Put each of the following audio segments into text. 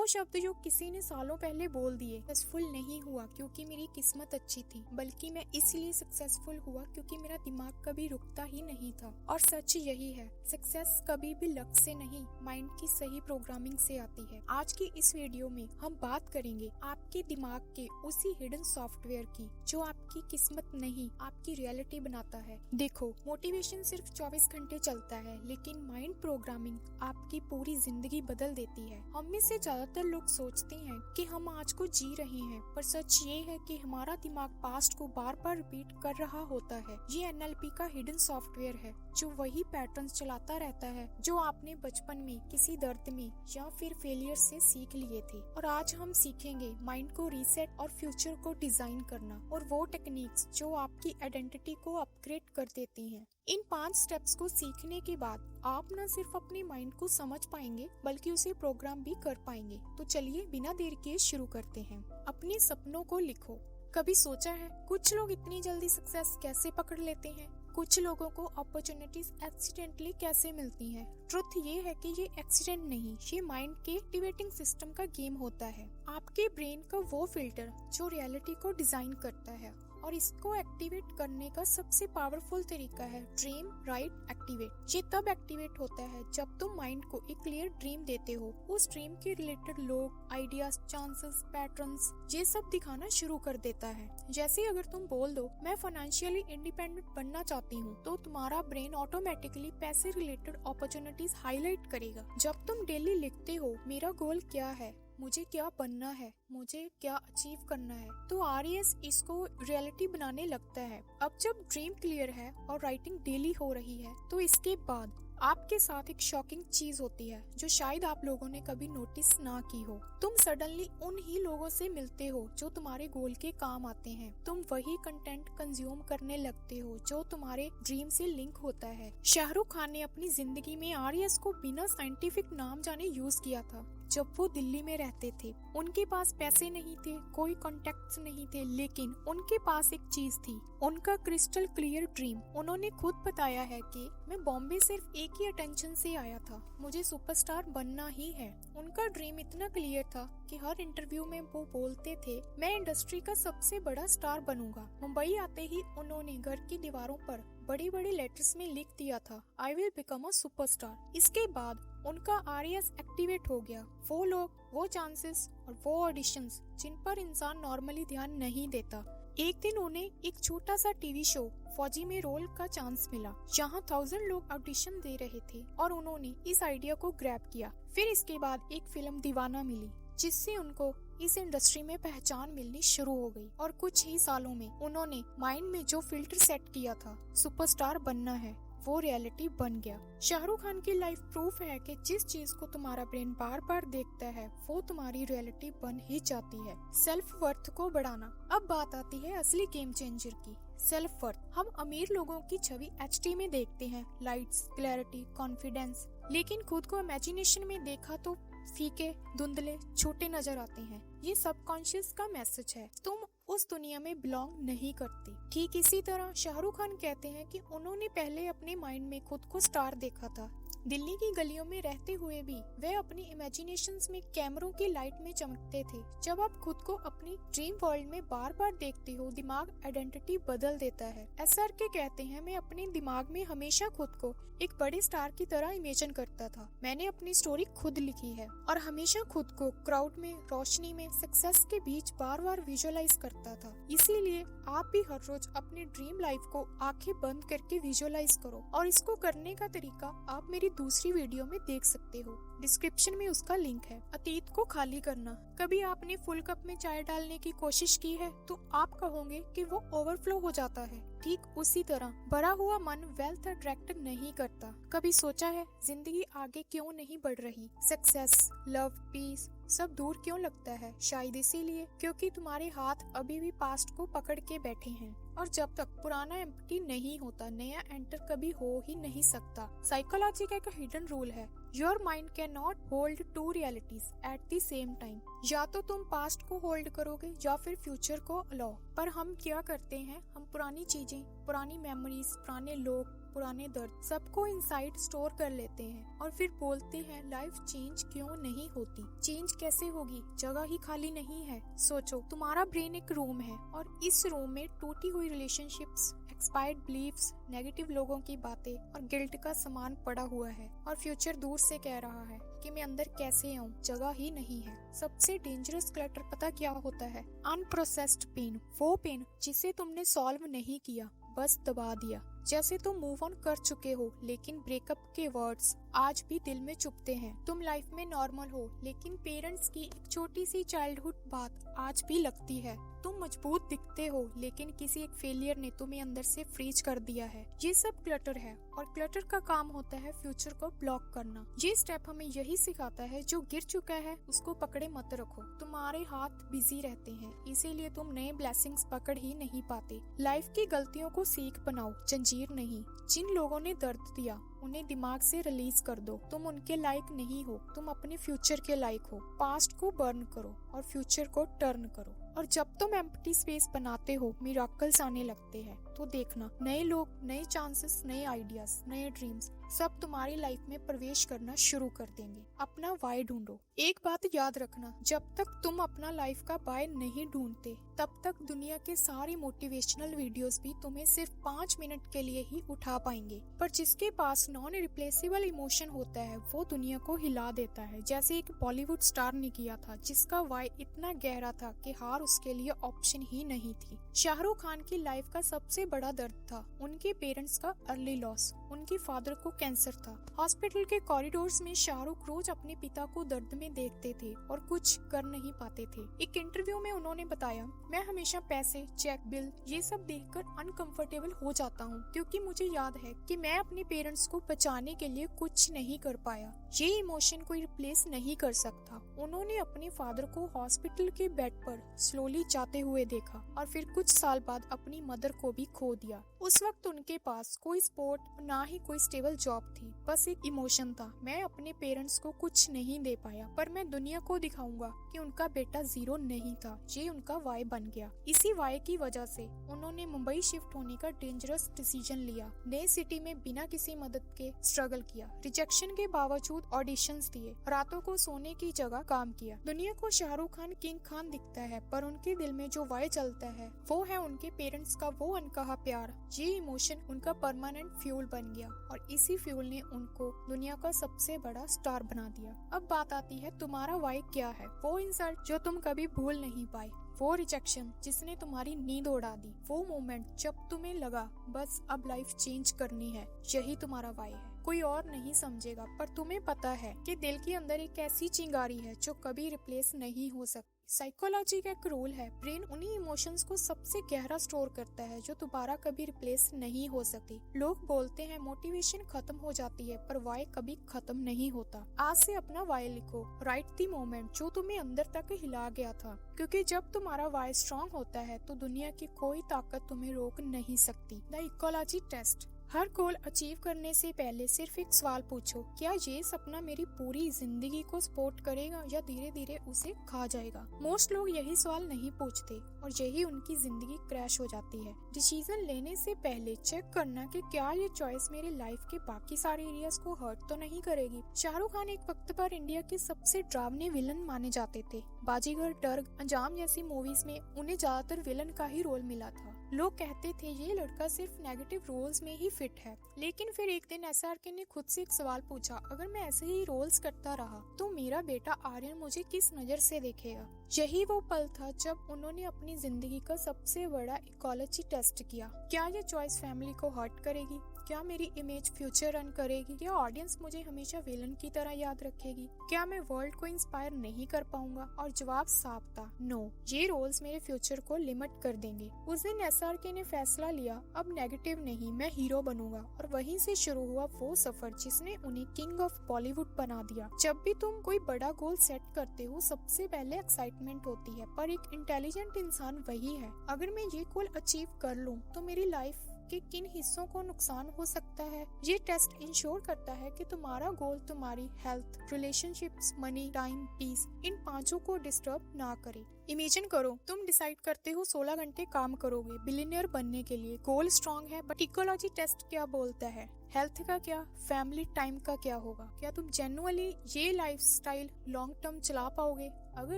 शब्द जो किसी ने सालों पहले बोल दिए, सक्सेसफुल नहीं हुआ क्योंकि मेरी किस्मत अच्छी थी, बल्कि मैं इसलिए सक्सेसफुल हुआ क्योंकि मेरा दिमाग कभी रुकता ही नहीं था। और सच यही है, सक्सेस कभी भी लक से नहीं, माइंड की सही प्रोग्रामिंग से आती है। आज की इस वीडियो में हम बात करेंगे आपके दिमाग के उसी हिडन सॉफ्टवेयर की जो आपकी किस्मत नहीं, आपकी रियलिटी बनाता है। देखो, मोटिवेशन सिर्फ 24 घंटे चलता है, लेकिन माइंड प्रोग्रामिंग आपकी पूरी जिंदगी बदल देती है। हम में से ज्यादातर लोग सोचते हैं कि हम आज को जी रहे हैं, पर सच ये है कि हमारा दिमाग पास्ट को बार बार रिपीट कर रहा होता है। ये एनएलपी का हिडन सॉफ्टवेयर है जो वही पैटर्न्स चलाता रहता है जो आपने बचपन में किसी दर्द में या फिर फेलियर से सीख लिए थे। और आज हम सीखेंगे माइंड को रीसेट और फ्यूचर को डिजाइन करना, और वो टेक्निक्स जो आपकी आइडेंटिटी को अपग्रेड कर देती हैं। इन 5 स्टेप्स को सीखने के बाद आप न सिर्फ अपने माइंड को समझ पाएंगे बल्कि उसे प्रोग्राम भी कर पाएंगे। तो चलिए बिना देर किए शुरू करते हैं। अपने सपनों को लिखो। कभी सोचा है कुछ लोग इतनी जल्दी सक्सेस कैसे पकड़ लेते हैं? कुछ लोगों को अपॉर्चुनिटीज एक्सीडेंटली कैसे मिलती हैं? ट्रुथ ये है कि ये एक्सीडेंट नहीं, ये माइंड के एक्टिवेटिंग सिस्टम का गेम होता है। आपके ब्रेन का वो फिल्टर जो रियलिटी को डिजाइन करता है, और इसको एक्टिवेट करने का सबसे पावरफुल तरीका है ड्रीम राइट एक्टिवेट। ये तब एक्टिवेट होता है जब तुम माइंड को एक क्लियर ड्रीम देते हो। उस ड्रीम के रिलेटेड लोग, आइडियाज, चांसेस, पैटर्न्स, ये सब दिखाना शुरू कर देता है। जैसे अगर तुम बोल दो मैं फाइनेंशियली इंडिपेंडेंट बनना चाहती हूँ, तो तुम्हारा ब्रेन ऑटोमेटिकली पैसे रिलेटेड अपॉर्चुनिटीज हाईलाइट करेगा। जब तुम डेली लिखते हो मेरा गोल क्या है, मुझे क्या बनना है, मुझे क्या अचीव करना है, तो आरईएस इसको रियलिटी बनाने लगता है। अब जब ड्रीम क्लियर है और राइटिंग डेली हो रही है, तो इसके बाद आपके साथ एक शॉकिंग चीज होती है जो शायद आप लोगों ने कभी नोटिस ना की हो। तुम सडनली उन ही लोगों से मिलते हो जो तुम्हारे गोल के काम आते हैं। तुम वही कंटेंट कंज्यूम करने लगते हो जो तुम्हारे ड्रीम से लिंक होता है। शाहरुख खान ने अपनी जिंदगी में आरईएस को बिना साइंटिफिक नाम जाने यूज किया था। जब वो दिल्ली में रहते थे, उनके पास पैसे नहीं थे, कोई कॉन्टेक्ट्स नहीं थे, लेकिन उनके पास एक चीज थी, उनका क्रिस्टल क्लियर ड्रीम। उन्होंने खुद बताया है कि मैं बॉम्बे सिर्फ एक ही अटेंशन से आया था, मुझे सुपरस्टार बनना ही है। उनका ड्रीम इतना क्लियर था कि हर इंटरव्यू में वो बोलते थे मैं इंडस्ट्री का सबसे बड़ा स्टार बनूंगा। मुंबई आते ही उन्होंने घर की दीवारों पर बड़ी बड़ी लेटर्स में लिख दिया था I will become a superstar. इसके बाद उनका आरईएस एक्टिवेट हो गया। वो लोग, वो चांसेस और वो ऑडिशंस जिन पर इंसान नॉर्मली ध्यान नहीं देता। एक दिन उन्हें एक छोटा सा टीवी शो फौजी में रोल का चांस मिला, जहां 1000 लोग ऑडिशन दे रहे थे, और उन्होंने इस आइडिया को ग्रैब किया। फिर इसके बाद एक फिल्म दीवाना मिली, जिससे उनको इस इंडस्ट्री में पहचान मिलनी शुरू हो गई। और कुछ ही सालों में उन्होंने माइंड में जो फिल्टर सेट किया था सुपरस्टार बनना है, वो रियलिटी बन गया। शाहरुख खान की लाइफ प्रूफ है कि जिस चीज को तुम्हारा ब्रेन बार बार देखता है वो तुम्हारी रियलिटी बन ही जाती है। सेल्फ वर्थ को बढ़ाना। अब बात आती है असली गेम चेंजर की, सेल्फ वर्थ। हम अमीर लोगों की छवि एचडी में देखते हैं, लाइट्स, क्लैरिटी, कॉन्फिडेंस, लेकिन खुद को इमेजिनेशन में देखा तो फीके, धुंधले, छोटे नजर आते हैं। ये सबकॉन्शियस का मैसेज है, तुम उस दुनिया में बिलोंग नहीं करती। ठीक इसी तरह शाहरुख खान कहते हैं कि उन्होंने पहले अपने माइंड में खुद को स्टार देखा था। दिल्ली की गलियों में रहते हुए भी वे अपनी इमेजिनेशंस में कैमरों की लाइट में चमकते थे। जब आप खुद को अपनी ड्रीम वर्ल्ड में बार बार देखते हो, दिमाग आइडेंटिटी बदल देता है। SRK कहते हैं मैं अपने दिमाग में हमेशा खुद को एक बड़े स्टार की तरह इमेजिन करता था। मैंने अपनी स्टोरी खुद लिखी है और हमेशा खुद को क्राउड में, रोशनी में, सक्सेस के बीच बार बार विजुअलाइज करता था। इसीलिए आप भी हर रोज अपनी ड्रीम लाइफ को आंखें बंद करके विजुअलाइज करो, और इसको करने का तरीका आप मेरी दूसरी वीडियो में देख सकते हो, डिस्क्रिप्शन में उसका लिंक है। अतीत को खाली करना। कभी आपने फुल कप में चाय डालने की कोशिश की है तो आप कहोगे कि वो ओवरफ्लो हो जाता है। ठीक उसी तरह भरा हुआ मन वेल्थ अट्रैक्ट नहीं करता। कभी सोचा है जिंदगी आगे क्यों नहीं बढ़ रही? सक्सेस, लव, पीस सब दूर क्यों लगता है? शायद इसीलिए क्योंकि तुम्हारे हाथ अभी भी पास्ट को पकड़ के बैठे हैं, और जब तक पुराना एम्प्टी नहीं होता, नया एंटर कभी हो ही नहीं सकता। साइकोलॉजी का एक हिडन रूल है, your mind can not hold 2 realities at the same time. या तो तुम पास्ट को होल्ड करोगे या फिर फ्यूचर को अलाउ। पर हम क्या करते हैं, हम पुरानी चीजें, पुरानी मेमोरीज, पुराने लोग, पुराने दर्द सबको इनसाइड स्टोर कर लेते हैं और फिर बोलते हैं लाइफ चेंज क्यों नहीं होती। चेंज कैसे होगी, जगह ही खाली नहीं है। सोचो, तुम्हारा ब्रेन एक रूम है और इस रूम में टूटी हुई रिलेशनशिप्स, एक्सपायर्ड बिलीफ्स, नेगेटिव लोगों की बातें और गिल्ट का सामान पड़ा हुआ है और फ्यूचर दूर से कह रहा है कि मैं अंदर कैसे आऊं, जगह ही नहीं है। सबसे डेंजरस क्लटर पता क्या होता है? Unprocessed pen. वो पेन जिसे तुमने सॉल्व नहीं किया, बस दबा दिया। जैसे तुम मूव ऑन कर चुके हो लेकिन ब्रेकअप के वर्ड्स आज भी दिल में चुभते हैं। तुम लाइफ में नॉर्मल हो लेकिन पेरेंट्स की एक छोटी सी चाइल्डहुड बात आज भी लगती है। तुम मजबूत दिखते हो लेकिन किसी एक फेलियर ने तुम्हें अंदर से फ्रीज कर दिया है। ये सब क्लटर है और क्लटर का काम होता है फ्यूचर को ब्लॉक करना। ये स्टेप हमें यही सिखाता है, जो गिर चुका है उसको पकड़े मत रखो। तुम्हारे हाथ बिजी रहते हैं, इसीलिए तुम नए ब्लेसिंग्स पकड़ ही नहीं पाते। लाइफ की गलतियों को सीख बनाओ, जंजीर नहीं। जिन लोगों ने दर्द दिया उन्हें दिमाग से रिलीज कर दो। तुम उनके लायक नहीं हो, तुम अपने फ्यूचर के लायक हो। पास्ट को बर्न करो और फ्यूचर को टर्न करो। और जब तुम एम्प्टी स्पेस बनाते हो, मिराकल्स आने लगते हैं। तो देखना, नए लोग, नए चांसेस, नए आइडियाज, नए ड्रीम्स सब तुम्हारी लाइफ में प्रवेश करना शुरू कर देंगे। अपना वाई ढूंढो। एक बात याद रखना, जब तक तुम अपना लाइफ का वाई नहीं ढूंढते तब तक दुनिया के सारे मोटिवेशनल वीडियोस भी तुम्हें सिर्फ 5 मिनट के लिए ही उठा पाएंगे। पर जिसके पास नॉन रिप्लेसेबल इमोशन होता है वो दुनिया को हिला देता है, जैसे एक बॉलीवुड स्टार ने किया था जिसका वाई इतना गहरा था कि हार उसके लिए ऑप्शन ही नहीं थी। शाहरुख खान की लाइफ का सबसे बड़ा दर्द था उनके पेरेंट्स का अर्ली लॉस। उनके फादर को कैंसर था। हॉस्पिटल के कॉरिडोर्स में शाहरुख रोज अपने पिता को दर्द में देखते थे और कुछ कर नहीं पाते थे। एक इंटरव्यू में उन्होंने बताया, मैं हमेशा पैसे, चेक, बिल ये सब देखकर अनकंफर्टेबल हो जाता हूँ, क्योंकि मुझे याद है कि मैं अपने पेरेंट्स को बचाने के लिए कुछ नहीं कर पाया। ये इमोशन कोई रिप्लेस नहीं कर सकता। उन्होंने अपने फादर को हॉस्पिटल के बेड पर स्लोली जाते हुए देखा और फिर कुछ साल बाद अपनी मदर को भी खो दिया। उस वक्त उनके पास कोई स्पोर्ट और ना ही कोई स्टेबल जॉब थी, बस एक इमोशन था, मैं अपने पेरेंट्स को कुछ नहीं दे पाया पर मैं दुनिया को दिखाऊंगा कि उनका बेटा जीरो नहीं था। ये उनका वाई बन गया। इसी वाई की वजह से उन्होंने मुंबई शिफ्ट होने का डेंजरस डिसीजन लिया। नए सिटी में बिना किसी मदद के स्ट्रगल किया, रिजेक्शन के बावजूद ऑडिशंस दिए, रातों को सोने की जगह काम किया। दुनिया को शाहरुख खान किंग खान दिखता है पर उनके दिल में जो वाई चलता है वो है उनके पेरेंट्स का वो अनकहा प्यार। ये इमोशन उनका परमानेंट फ्यूल बन गया और इसी फ्यूल ने उनको दुनिया का सबसे बड़ा स्टार बना दिया। अब बात आती है तुम्हारा वाई क्या है? वो इंसल्ट जो तुम कभी भूल नहीं पाए, वो रिजेक्शन जिसने तुम्हारी नींद उड़ा दी, वो मोमेंट जब तुम्हें लगा बस अब लाइफ चेंज करनी है, यही तुम्हारा वाई है। कोई और नहीं समझेगा पर तुम्हें पता है कि दिल के अंदर एक ऐसी चिंगारी है जो कभी रिप्लेस नहीं हो सकती। साइकोलॉजी का एक रूल है, ब्रेन उन्हीं इमोशंस को सबसे गहरा स्टोर करता है जो दोबारा कभी रिप्लेस नहीं हो सकती। लोग बोलते हैं मोटिवेशन खत्म हो जाती है पर वाई कभी खत्म नहीं होता। आज से अपना वाई लिखो, राइट द मोमेंट जो तुम्हें अंदर तक हिला गया था, क्योंकि जब तुम्हारा वाई स्ट्रॉन्ग होता है तो दुनिया की कोई ताकत तुम्हें रोक नहीं सकती। The ecology test. हर गोल अचीव करने से पहले सिर्फ एक सवाल पूछो, क्या ये सपना मेरी पूरी जिंदगी को सपोर्ट करेगा या धीरे धीरे उसे खा जाएगा? मोस्ट लोग यही सवाल नहीं पूछते और यही उनकी जिंदगी क्रैश हो जाती है। डिसीजन लेने से पहले चेक करना कि क्या ये चॉइस मेरे लाइफ के बाकी सारे एरियाज को हर्ट तो नहीं करेगी। शाहरुख खान एक वक्त पर इंडिया के सबसे डरावने विलन माने जाते थे। बाजीगर, डर, अंजाम जैसी मूवीज में उन्हें ज्यादातर विलन का ही रोल मिला था। लोग कहते थे ये लड़का सिर्फ नेगेटिव रोल्स में ही फिट है। लेकिन फिर एक दिन SRK ने खुद से एक सवाल पूछा, अगर मैं ऐसे ही रोल्स करता रहा तो मेरा बेटा आर्यन मुझे किस नजर से देखेगा? यही वो पल था जब उन्होंने अपनी जिंदगी का सबसे बड़ा इकोलॉजी टेस्ट किया। क्या ये चॉइस फैमिली को हर्ट करेगी? क्या मेरी इमेज फ्यूचर रन करेगी? क्या ऑडियंस मुझे हमेशा विलन की तरह याद रखेगी? क्या मैं वर्ल्ड को इंस्पायर नहीं कर पाऊंगा? और जवाब साफ था, नो। ये रोल्स मेरे फ्यूचर को लिमिट कर देंगे। उस दिन SRK ने फैसला लिया, अब नेगेटिव नहीं, मैं हीरो बनूंगा। और वहीं से शुरू हुआ वो सफर जिसने उन्हें किंग ऑफ बॉलीवुड बना दिया। जब भी तुम कोई बड़ा गोल सेट करते हो सबसे पहले एक्साइटमेंट होती है, पर एक इंटेलिजेंट इंसान वही है, अगर मैं ये गोल अचीव कर लूं तो मेरी लाइफ के किन हिस्सों को नुकसान हो सकता है। ये टेस्ट इंश्योर करता है कि तुम्हारा गोल तुम्हारी health, relationships, money, time, peace इन पांचों को डिस्टर्ब ना करे। इमेजिन करो तुम डिसाइड करते हो 16 घंटे काम करोगे बिलियनियर बनने के लिए। गोल स्ट्रॉन्ग है, बट इकोलॉजी टेस्ट क्या बोलता है? हेल्थ का क्या, फैमिली टाइम का क्या होगा? क्या तुम जेन्युइनली ये लाइफस्टाइल लॉन्ग टर्म चला पाओगे? अगर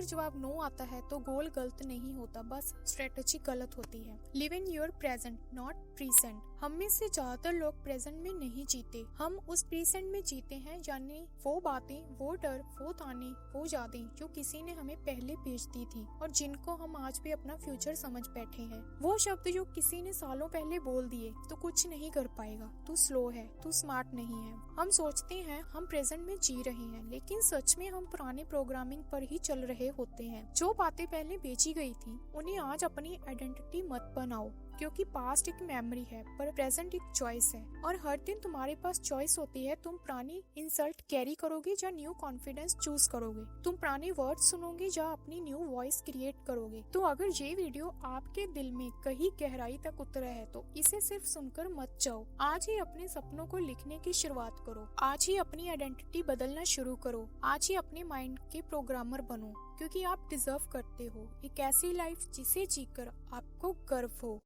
जवाब नो आता है तो गोल गलत नहीं होता, बस स्ट्रेटजी गलत होती है। Live in your present, not precinct. हम में से ज्यादातर लोग प्रेजेंट में नहीं जीते, हम उस प्रीसेंट में जीते हैं, यानी वो बातें, वो डर, वो ताने, वो यादें जो किसी ने हमें पहले भेज दी थी और जिनको हम आज भी अपना फ्यूचर समझ बैठे हैं। वो शब्द जो किसी ने सालों पहले बोल दिए, तो कुछ नहीं कर पाएगा, तू स्लो है, तू स्मार्ट नहीं है। हम सोचते हैं हम प्रेजेंट में जी रहे हैं, लेकिन सच में हम पुराने प्रोग्रामिंग पर ही चल रहे होते हैं। जो बातें पहले बेची गई थी उन्हें आज अपनी आइडेंटिटी मत बनाओ, क्योंकि पास्ट एक मेमोरी है पर प्रेजेंट एक चॉइस है। और हर दिन तुम्हारे पास चॉइस होती है, तुम पुरानी इंसल्ट कैरी करोगे या न्यू कॉन्फिडेंस चूज करोगे। तुम पुराने वर्ड सुनोगे या अपनी न्यू वॉइस क्रिएट करोगे। तो अगर ये वीडियो आपके दिल में कहीं गहराई तक उतरा है तो इसे सिर्फ सुनकर मत जाओ। आज ही अपने सपनों को लिखने की शुरुआत करो, आज ही अपनी आइडेंटिटी बदलना शुरू करो, आज ही अपने माइंड के प्रोग्रामर बनो, क्योंकि आप डिजर्व करते हो एक ऐसी लाइफ जिसे जीकर आपको गर्व हो।